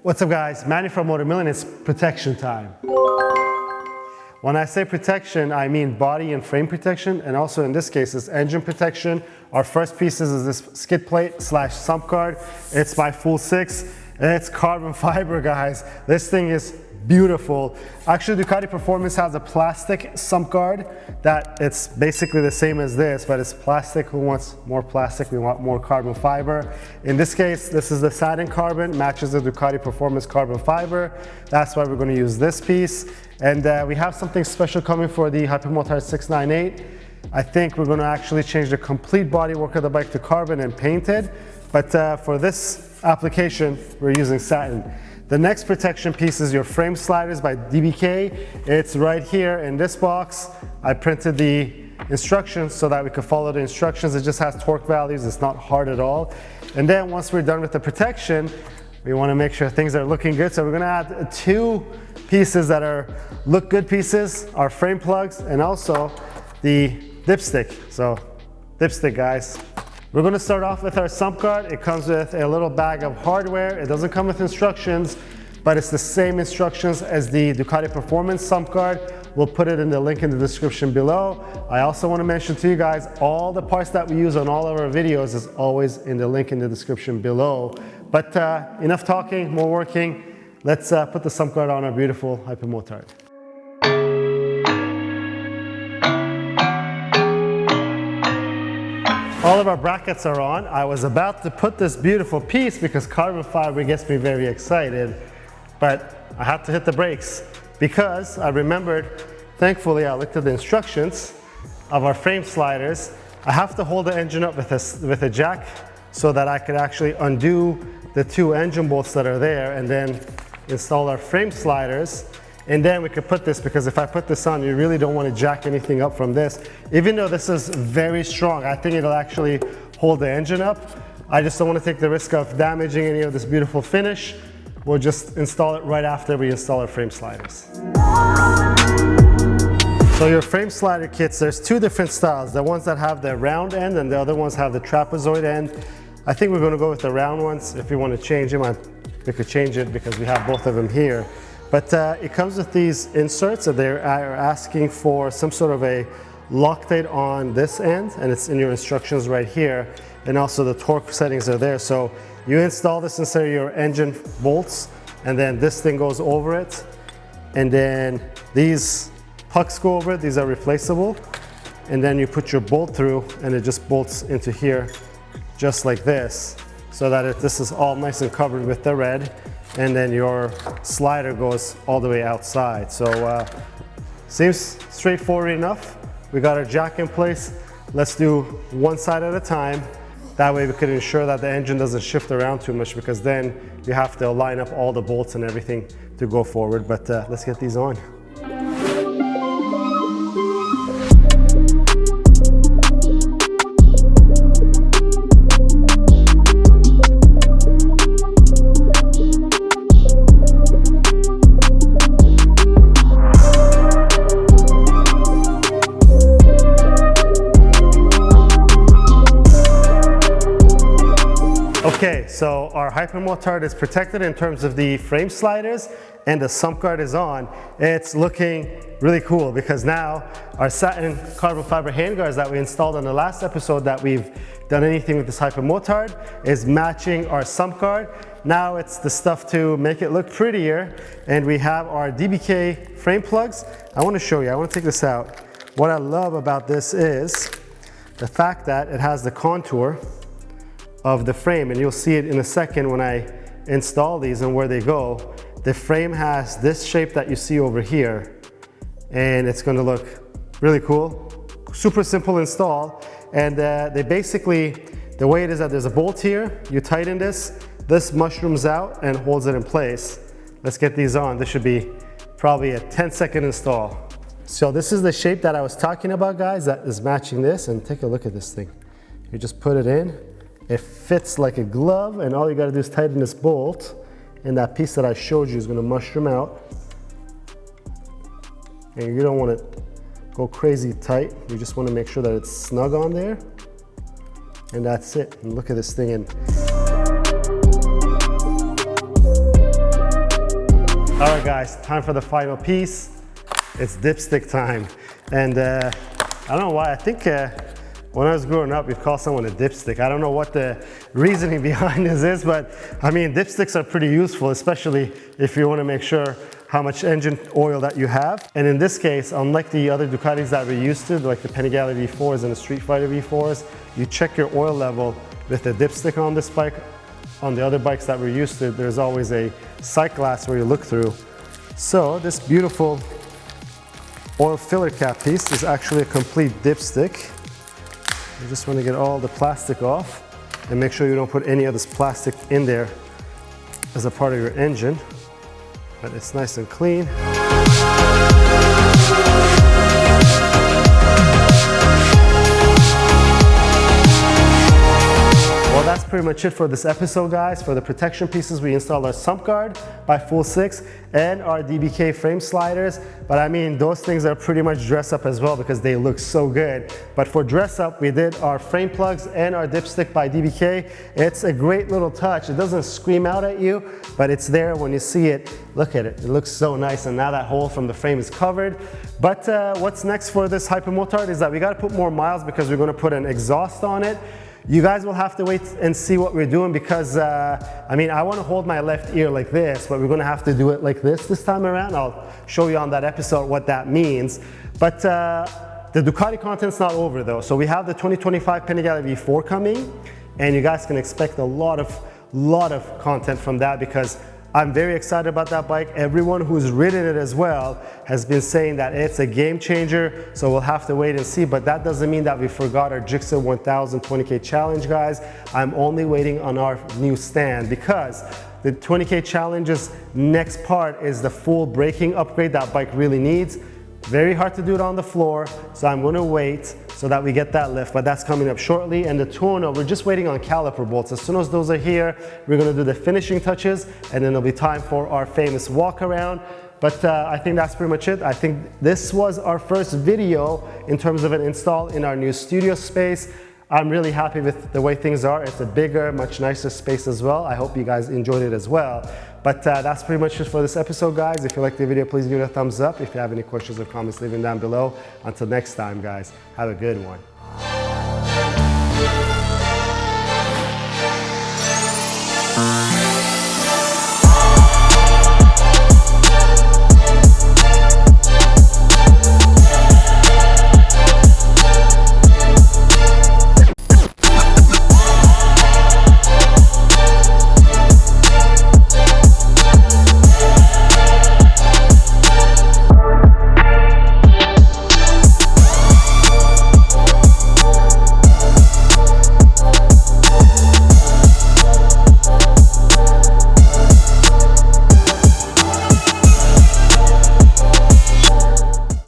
What's up guys, Manny from Motomillion. It's protection time. When I say protection, I mean body and frame protection, and also in this case it's engine protection. Our first piece is this skid plate slash sump guard. It's by Fullsix, and it's carbon fiber, guys. This thing is beautiful. Actually, Ducati Performance has a plastic sump guard that it's basically the same as this, but it's plastic. Who wants more plastic? We want more carbon fiber. In this case, this is the satin carbon, matches the Ducati Performance carbon fiber. That's why we're going to use this piece. And we have something special coming for the Hypermotard 698. I think we're going to actually change the complete bodywork of the bike to carbon and paint it. But for this application, we're using satin. The next protection piece is your frame sliders by DBK. It's right here in this box. I printed the instructions so that we could follow the instructions. It just has torque values. It's not hard at all. And then once we're done with the protection, we want to make sure things are looking good. So we're going to add two pieces that are look good pieces, our frame plugs, and also the dipstick. So dipstick, guys. We're going to start off with our sump guard. It comes with a little bag of hardware. It doesn't come with instructions, but it's the same instructions as the Ducati Performance sump guard. We'll put it in the link in the description below. I also want to mention to you guys, all the parts that we use on all of our videos is always in the link in the description below. But enough talking, more working. Let's put the sump guard on our beautiful Hypermotard. All of our brackets are on. I was about to put this beautiful piece because carbon fiber gets me very excited, but I had to hit the brakes because I remembered, thankfully I looked at the instructions of our frame sliders. I have to hold the engine up with a jack so that I could actually undo the two engine bolts that are there and then install our frame sliders. And then we could put this, because if I put this on, you really don't want to jack anything up from this. Even though this is very strong, I think it'll actually hold the engine up. I just don't want to take the risk of damaging any of this beautiful finish. We'll just install it right after we install our frame sliders. So your frame slider kits, there's two different styles. The ones that have the round end and the other ones have the trapezoid end. I think we're going to go with the round ones. If you want to change them, we could change it because we have both of them here. But it comes with these inserts, and they are asking for some sort of a Loctite on this end, and it's in your instructions right here. And also the torque settings are there. So you install this inside of your engine bolts, and then this thing goes over it. And then these pucks go over it. These are replaceable. And then you put your bolt through, and it just bolts into here, just like this, so that this is all nice and covered with the red. And then your slider goes all the way outside. So seems straightforward enough. We got our jack in place. Let's do one side at a time. That way we can ensure that the engine doesn't shift around too much, because then you have to line up all the bolts and everything to go forward. But let's get these on. Okay, so our Hypermotard is protected in terms of the frame sliders, and the sump guard is on. It's looking really cool because now our satin carbon fiber handguards that we installed in the last episode that we've done anything with this Hypermotard is matching our sump guard. Now it's the stuff to make it look prettier, and we have our DBK frame plugs. I want to show you, I want to take this out. What I love about this is the fact that it has the contour of the frame, and you'll see it in a second when I install these and where they go. The frame has this shape that you see over here, and it's going to look really cool. Super simple install, and they basically, the way it is that there's a bolt here, you tighten this mushrooms out and holds it in place. Let's get these on. This should be probably a 10-second install. So this is the shape that I was talking about, guys, that is matching this, and take a look at this thing. You just put it in. It fits like a glove, and all you gotta do is tighten this bolt, and that piece that I showed you is gonna mushroom out. And you don't want it go crazy tight. You just wanna make sure that it's snug on there. And that's it. And look at this thing. And right, guys, time for the final piece. It's dipstick time. And I don't know why, I think when I was growing up, we'd call someone a dipstick. I don't know what the reasoning behind this is, but I mean, dipsticks are pretty useful, especially if you want to make sure how much engine oil that you have. And in this case, unlike the other Ducatis that we're used to, like the Panigale V4s and the Street Fighter V4s, you check your oil level with a dipstick on this bike. On the other bikes that we're used to, there's always a sight glass where you look through. So this beautiful oil filler cap piece is actually a complete dipstick. You just want to get all the plastic off and make sure you don't put any of this plastic in there as a part of your engine. But it's nice and clean. Well, that's pretty much it for this episode, guys. For the protection pieces, we installed our sump guard by Fullsix and our DBK frame sliders. But I mean, those things are pretty much dress up as well because they look so good. But for dress up, we did our frame plugs and our dipstick by DBK. It's a great little touch. It doesn't scream out at you, but it's there when you see it. Look at it, it looks so nice. And now that hole from the frame is covered. But what's next for this Hypermotard is that we got to put more miles because we're going to put an exhaust on it. You guys will have to wait and see what we're doing because, I mean, I want to hold my left ear like this, but we're going to have to do it like this time around. I'll show you on that episode what that means. But the Ducati content's not over though. So we have the 2025 Panigale V4 coming, and you guys can expect a lot of content from that because I'm very excited about that bike. Everyone who's ridden it as well has been saying that it's a game changer, so we'll have to wait and see, but that doesn't mean that we forgot our Jigsaw 1000 20K challenge, guys. I'm only waiting on our new stand because the 20K challenge's next part is the full braking upgrade that bike really needs. Very hard to do it on the floor, so I'm going to wait so that we get that lift, but that's coming up shortly. And the tuner, we're just waiting on caliper bolts. As soon as those are here, we're going to do the finishing touches, and then it'll be time for our famous walk around. But I think that's pretty much it. I think this was our first video in terms of an install in our new studio space. I'm really happy with the way things are. It's a bigger, much nicer space as well. I hope you guys enjoyed it as well. But that's pretty much it for this episode, guys. If you liked the video, please give it a thumbs up. If you have any questions or comments, leave them down below. Until next time, guys, have a good one.